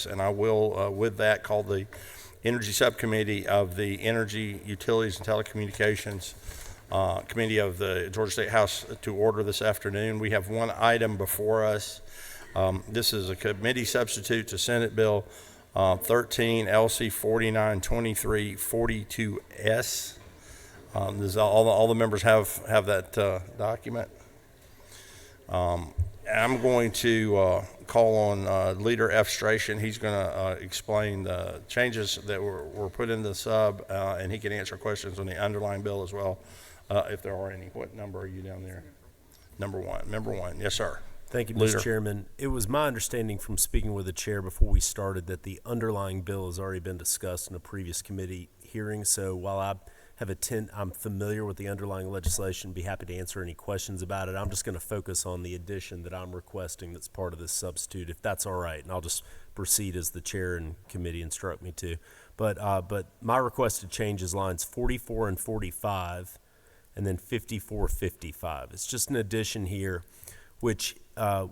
And I will, with that, call the Energy Subcommittee of the Energy, Utilities, and Telecommunications Committee of the Georgia State House to order this afternoon. We have one item before us. This is a committee substitute to Senate Bill 13 LC 4923 42S. Does all the members have that document? I'm going to call on Leader F. Stration. He's going to explain the changes that were put in the sub, and he can answer questions on the underlying bill as well, if there are any. What number are you down there? Number one. Yes, sir. Thank you, Leader. Mr. Chairman. It was my understanding from speaking with the chair before we started that the underlying bill has already been discussed in a previous committee hearing. So while I'm familiar with the underlying legislation, be happy to answer any questions about it. I'm just going to focus on the addition that I'm requesting that's part of this substitute, if that's all right. And I'll just proceed as the chair and committee instruct me to. But my requested change is lines 44 and 45 and then 54, 55. It's just an addition here which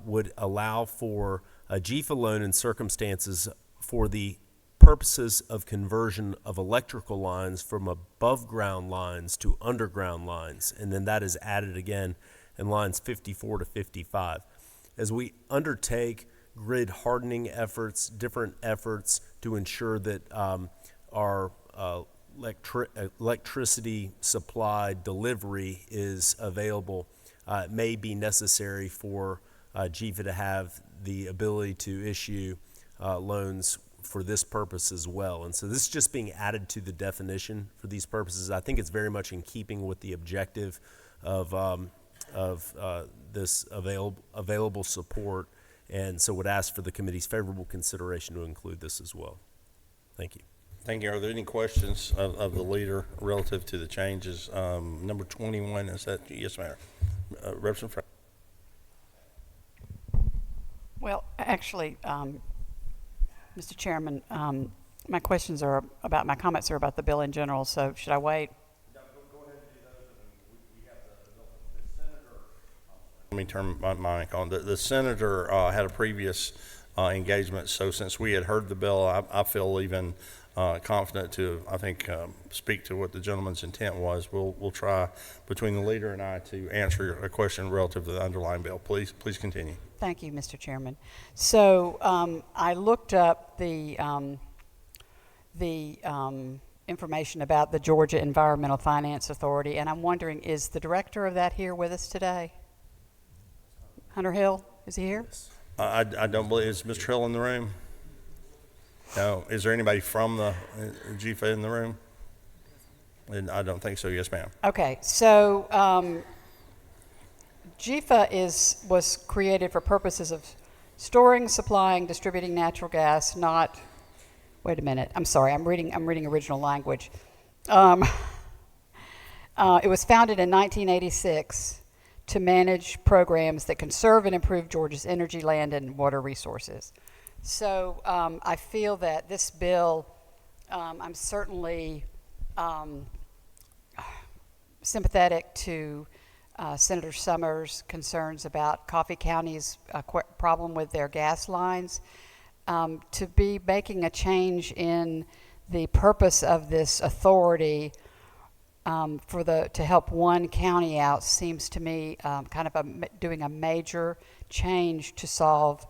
would allow for a GFA loan in circumstances for the purposes of conversion of electrical lines from above ground lines to underground lines, and then that is added again in lines 54 to 55. As we undertake grid hardening efforts, different efforts to ensure that our electricity supply delivery is available, it may be necessary for GFA to have the ability to issue loans for this purpose as well. And so this is just being added to the definition for these purposes. I think it's very much in keeping with the objective of this available support, and so would ask for the committee's favorable consideration to include this as well. Thank you. Thank you. Are there any questions of the leader relative to the changes? Number 21, is that? Yes, ma'am. Representative Frank. Well, actually, Mr. Chairman, my comments are about the bill in general, so should I wait? Go ahead and do those. We have the senator. Let me turn my mic on. The senator had a previous engagement, so since we had heard the bill, I feel even confident to, I think, speak to what the gentleman's intent was. We'll try between the leader and I to answer a question relative to the underlying bill. Please continue. Thank you, Mr. Chairman. So I looked up the information about the Georgia Environmental Finance Authority, and I'm wondering, is the director of that here with us today? Hunter Hill, is he here? Yes. I don't believe, is Mr. Hill in the room? No. Is there anybody from the GFA in the room? And I don't think so. Yes, ma'am. Okay, so GFA was created for purposes of storing, supplying, distributing natural gas, not, wait a minute, I'm sorry, I'm reading original language. It was founded in 1986 to manage programs that conserve and improve Georgia's energy, land, and water resources. So I feel that this bill, I'm certainly sympathetic to Senator Summers' concerns about Coffee County's problem with their gas lines. To be making a change in the purpose of this authority to help one county out seems to me doing a major change to solve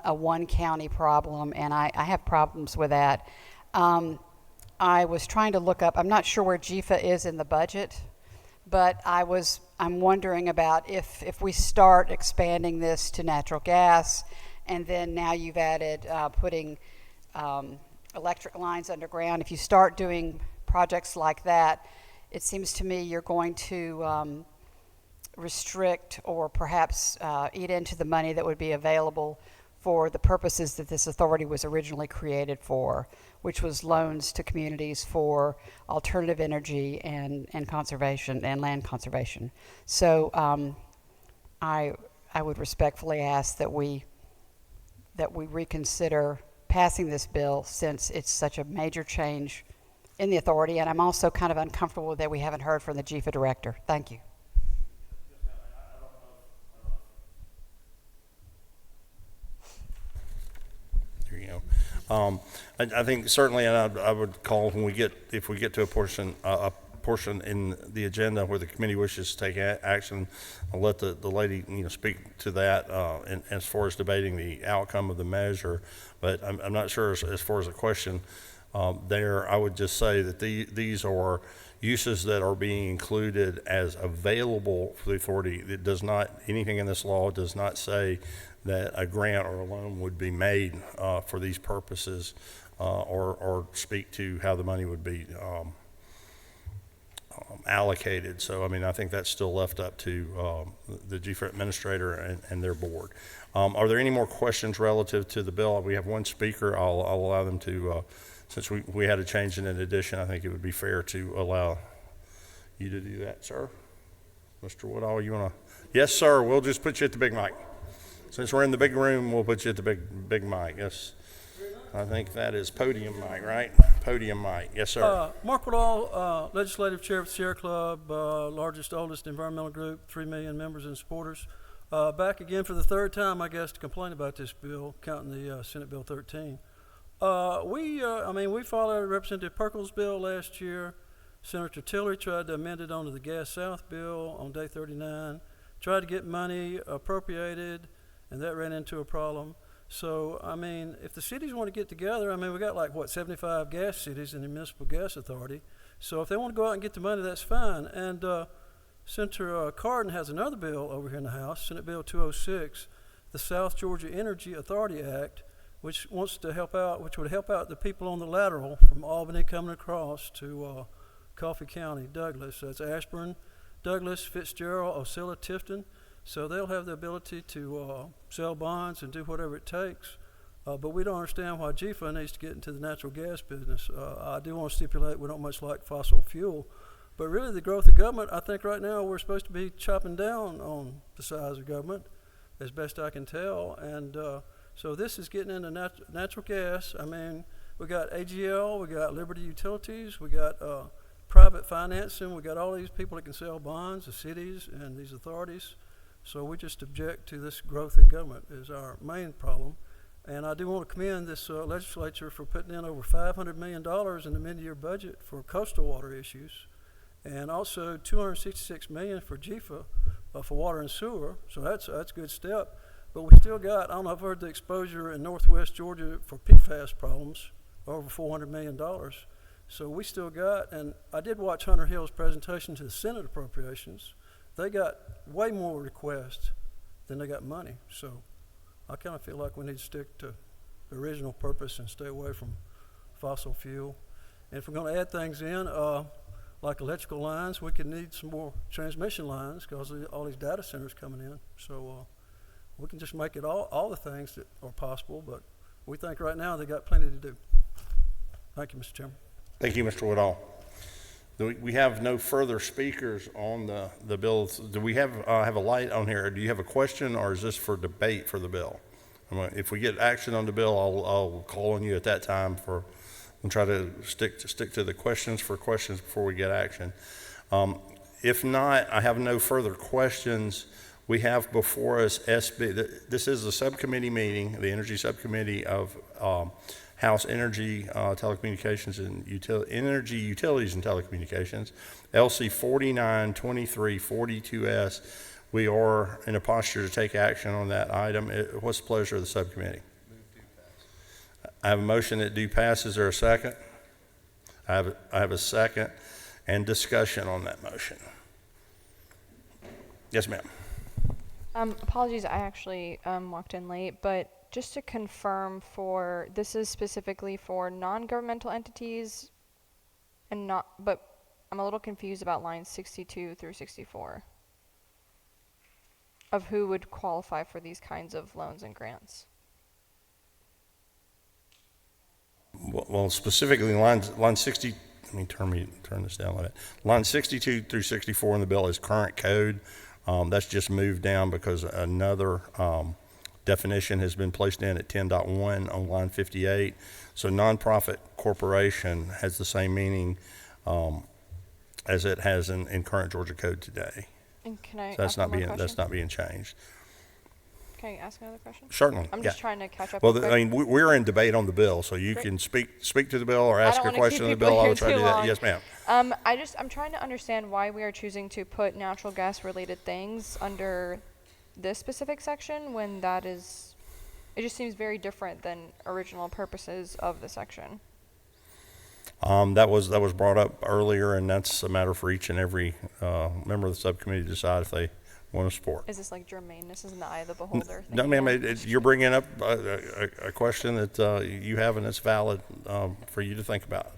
a one county problem, and I have problems with that. I was trying to look up, I'm not sure where GFA is in the budget, but I'm wondering about if we start expanding this to natural gas, and then now you've added putting electric lines underground. If you start doing projects like that, it seems to me you're going to restrict or perhaps eat into the money that would be available for the purposes that this authority was originally created for, which was loans to communities for alternative energy and conservation and land conservation. So I would respectfully ask that we reconsider passing this bill, since it's such a major change in the authority, and I'm also kind of uncomfortable that we haven't heard from the GFA director. Thank you. There you go. I think certainly, and I would call when if we get to a portion in the agenda where the committee wishes to take action, I'll let the lady, speak to that, and as far as debating the outcome of the measure. But I'm not sure as far as the question there. I would just say that these are uses that are being included as available for the authority. It does not, anything in this law does not say that a grant or a loan would be made for these purposes, or speak to how the money would be allocated. So, I think that's still left up to the GFRA administrator and their board. Are there any more questions relative to the bill? We have one speaker. I'll allow them to, since we had a change in an addition, I think it would be fair to allow you to do that, sir. Mr. Woodall, you want to? Yes, sir. We'll just put you at the big mic. Since we're in the big room, we'll put you at the big mic. Yes. I think that is podium mic, right? Podium mic. Yes, sir. Mark Woodall, Legislative Chair of the Sierra Club, largest, oldest environmental group, 3 million members and supporters. Back again for the third time, I guess, to complain about this bill, counting the Senate Bill 13. We followed Representative Perkle's bill last year. Senator Tillery tried to amend it onto the Gas South bill on day 39, tried to get money appropriated, and that ran into a problem. So, if the cities want to get together, we got 75 gas cities in the Municipal Gas Authority. So if they want to go out and get the money, that's fine. And Senator Cardin has another bill over here in the House, Senate Bill 206, the South Georgia Energy Authority Act, which would help out the people on the lateral from Albany coming across to Coffee County, Douglas. So it's Ashburn, Douglas, Fitzgerald, Osceola, Tifton. So they'll have the ability to sell bonds and do whatever it takes. But we don't understand why GFA needs to get into the natural gas business. I do want to stipulate we don't much like fossil fuel. But really the growth of government, I think right now we're supposed to be chopping down on the size of government, as best I can tell. And so this is getting into natural gas. We got AGL, we got Liberty Utilities, we got private financing, we got all these people that can sell bonds, the cities and these authorities. So we just object to this growth in government is our main problem. And I do want to commend this legislature for putting in over $500 million in the mid-year budget for coastal water issues, and also $266 million for GFA for water and sewer. So that's a good step. But we still got, I don't know if I've heard the exposure in northwest Georgia for PFAS problems, over $400 million. So we still got, and I did watch Hunter Hill's presentation to the Senate Appropriations. They got way more requests than they got money. So I kind of feel like we need to stick to the original purpose and stay away from fossil fuel. And if we're going to add things in, like electrical lines, we could need some more transmission lines because of all these data centers coming in. So we can just make it all the things that are possible, but we think right now they got plenty to do. Thank you, Mr. Chairman. Thank you, Mr. Woodall. We have no further speakers on the bill. Do we have a light on here? Do you have a question, or is this for debate for the bill? If we get action on the bill, I'll call on you at that time and try to stick to the questions before we get action. If not, I have no further questions. We have before us SB. This is a subcommittee meeting, the Energy Subcommittee of House Energy, Telecommunications, and Energy Utilities and Telecommunications, LC 492342S. We are in a posture to take action on that item. What's the pleasure of the subcommittee? I have a motion that do pass. Is there a second? I have a second, and discussion on that motion. Yes, ma'am. Apologies, I actually walked in late, but just to confirm, this is specifically for non-governmental entities and but I'm a little confused about lines 62 through 64 of who would qualify for these kinds of loans and grants. Well, specifically line 60, let me turn this down a little bit. Line 62 through 64 in the bill is current code. That's just moved down because another definition has been placed in at 10.1 on line 58. So nonprofit corporation has the same meaning as it has in current Georgia code today. And can I So that's ask one more not being question? changed. Can Can I ask another question? Certainly, I'm yeah. just trying to catch up. Well, real quick. I mean, we're in debate on the bill, so you Great. can speak to the bill or I ask don't a wanna question keep of the people bill. I here will try to too do that. long. Yes, ma'am. I'm trying to understand why we are choosing to put natural gas related things under this specific section when that is, it just seems very different than original purposes of the section. That was brought up earlier, and that's a matter for each and every member of the subcommittee to decide if they want to support. Is this like germaneness is in the eye of the beholder? No, thing ma'am, again? you're bringing up a question that you have, and it's valid for you to think about.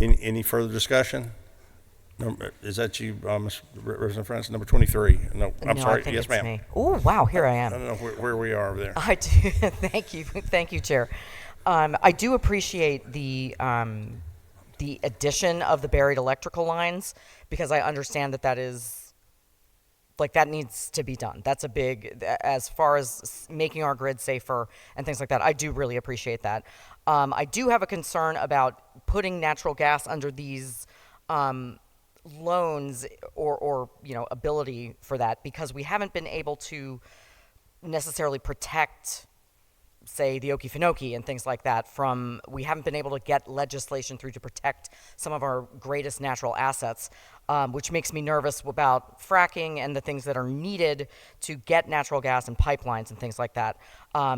Any further discussion? No, is that you, Ms. Representative Francis, number 23? No, I'm No, sorry. I think Yes, it's ma'am. me. Oh, wow, here I I am. don't know where we are over there. I do. Thank you, Chair. I do appreciate the addition of the buried electrical lines because I understand that is like that needs to be done. That's a big, as far as making our grid safer and things like that. I do really appreciate that. I do have a concern about putting natural gas under these loans or ability for that because we haven't been able to necessarily protect, say, the Okefenokee and things like that we haven't been able to get legislation through to protect some of our greatest natural assets, which makes me nervous about fracking and the things that are needed to get natural gas and pipelines and things like that.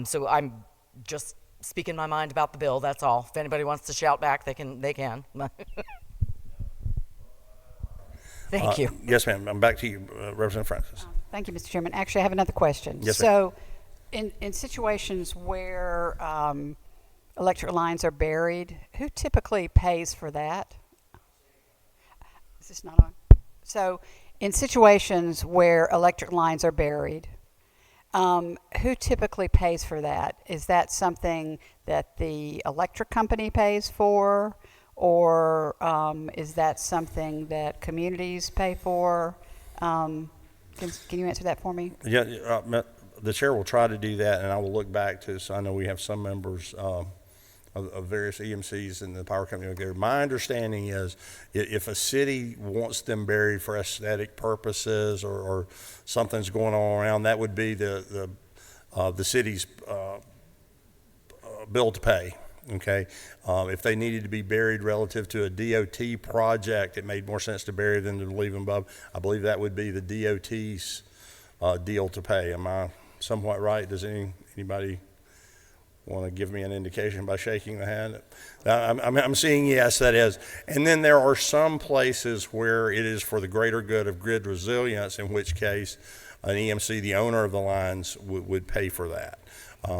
So I'm just speaking my mind about the bill, that's all. If anybody wants to shout back, they can. Thank you. Yes, ma'am. I'm back to you, Representative Francis. Thank you, Mr. Chairman. Actually, I have another question. Yes, So, in situations where electric lines are buried, who typically pays for that? Is this not on? So, in situations where electric lines are buried, who typically pays for that? Is that something that the electric company pays for? Or is that something that communities pay for? Can you answer that for me? Yeah, the chair will try to do that, and I will look back to, so I know we have some members of various EMCs and the power company there. My understanding is if a city wants them buried for aesthetic purposes or something's going on around, that would be the city's bill to pay. Okay, if they needed to be buried relative to a DOT project, it made more sense to bury them than to leave them above. I believe that would be the DOT's deal to pay. Am I somewhat right? Does anybody want to give me an indication by shaking the hand? I'm seeing yes, that is. And then there are some places where it is for the greater good of grid resilience, in which case an EMC, the owner of the lines, would pay for that.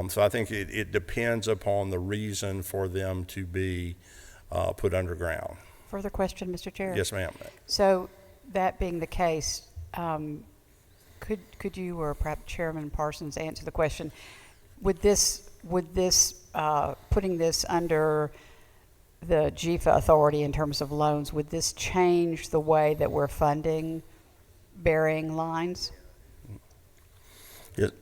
So I think it depends upon the reason for them to be put underground. Further question, Mr. Chair? Yes, ma'am. So, that being the case, could you or perhaps Chairman Parsons answer the question? Would this putting this under the GFA authority in terms of loans, would this change the way that we're funding burying lines? Yes.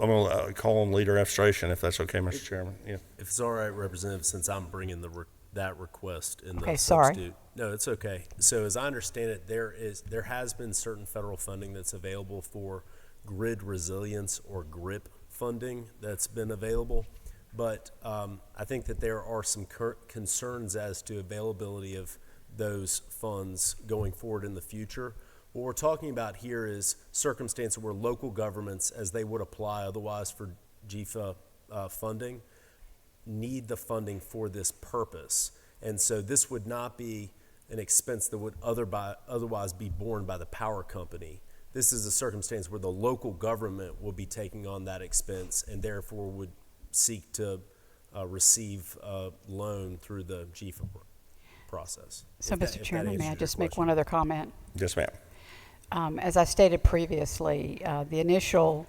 I'm going to call on leader abstration, if that's okay, Mr. Chairman. Yeah. If it's all right, Representative, since I'm bringing that request in the Okay, sorry. substitute. No, it's okay. So as I understand it, there has been certain federal funding that's available for grid resilience or GRIP funding that's been available. But I think that there are some concerns as to availability of those funds going forward in the future. What we're talking about here is circumstances where local governments, as they would apply otherwise for GFA funding, need the funding for this purpose. And so this would not be an expense that would otherwise be borne by the power company. This is a circumstance where the local government will be taking on that expense and therefore would seek to receive a loan through the GFA process. So, Mr. Chairman, may I answers your just make question. one other comment? Yes, ma'am. As I stated previously, the initial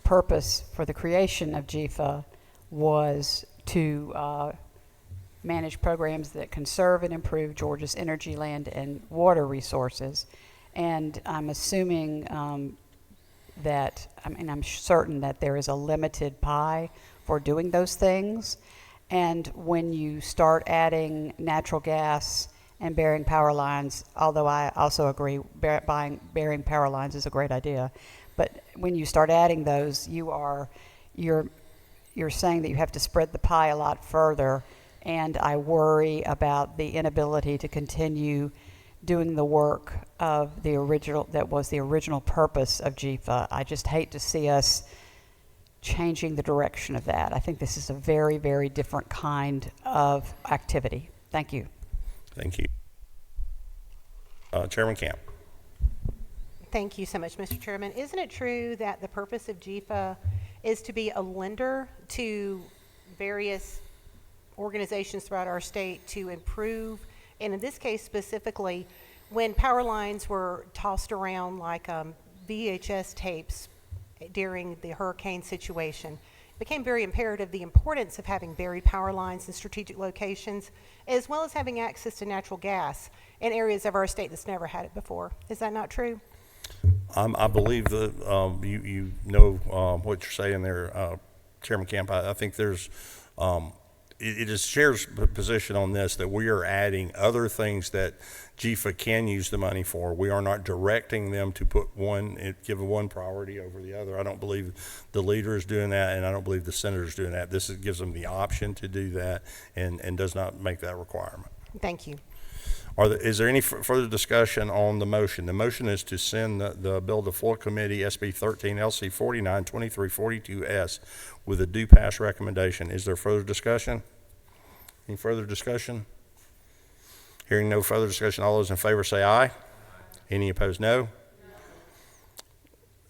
purpose for the creation of GFA was to manage programs that conserve and improve Georgia's energy, land, and water resources. And I'm assuming I'm certain that there is a limited pie for doing those things. And when you start adding natural gas and burying power lines, although I also agree burying power lines is a great idea. But when you start adding those, you're saying that you have to spread the pie a lot further, and I worry about the inability to continue doing the work of the original purpose of GFA. I just hate to see us changing the direction of that. I think this is a very, very different kind of activity. Thank you. Thank you. Chairman Camp. Thank you so much, Mr. Chairman. Isn't it true that the purpose of GFA is to be a lender to various organizations throughout our state to improve, and in this case specifically, when power lines were tossed around like VHS tapes during the hurricane situation, it became very imperative the importance of having buried power lines in strategic locations, as well as having access to natural gas in areas of our state that's never had it before. Is that not true? I believe that you know what you're saying there, Chairman Camp. I think there's it is Chair's position on this that we are adding other things that GFA can use the money for. We are not directing them to give one priority over the other. I don't believe the leader is doing that, and I don't believe the senator is doing that. This gives them the option to do that and does not make that requirement. Thank you. Is there any further discussion on the motion? The motion is to send the bill to full committee, SB 13 LC 49 2342S, with a due pass recommendation. Is there further discussion? Any further discussion? Hearing no further discussion, all those in favor say aye. Any opposed, no.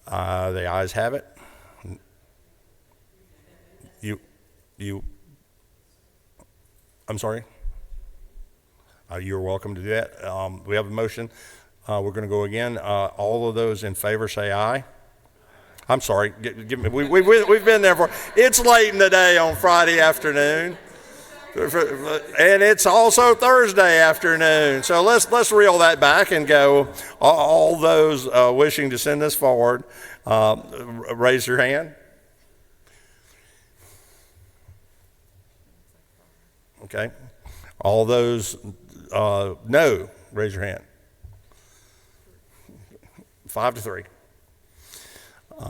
The ayes have it. I'm sorry? You're welcome to do that. We have a motion. We're going to go again. All of those in favor say aye. I'm sorry. Give me. We've been there for. It's late in the day on Friday afternoon, and it's also Thursday afternoon. So let's reel that back and go. All those wishing to send this forward, raise your hand. Okay. All those. No, raise your hand. 5-3.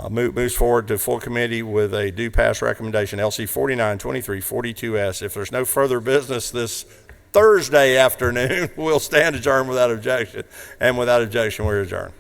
Moves forward to full committee with a due pass recommendation, LC 49 2342S. If there's no further business this Thursday afternoon, we'll stand adjourned without objection. And without objection, we're adjourned.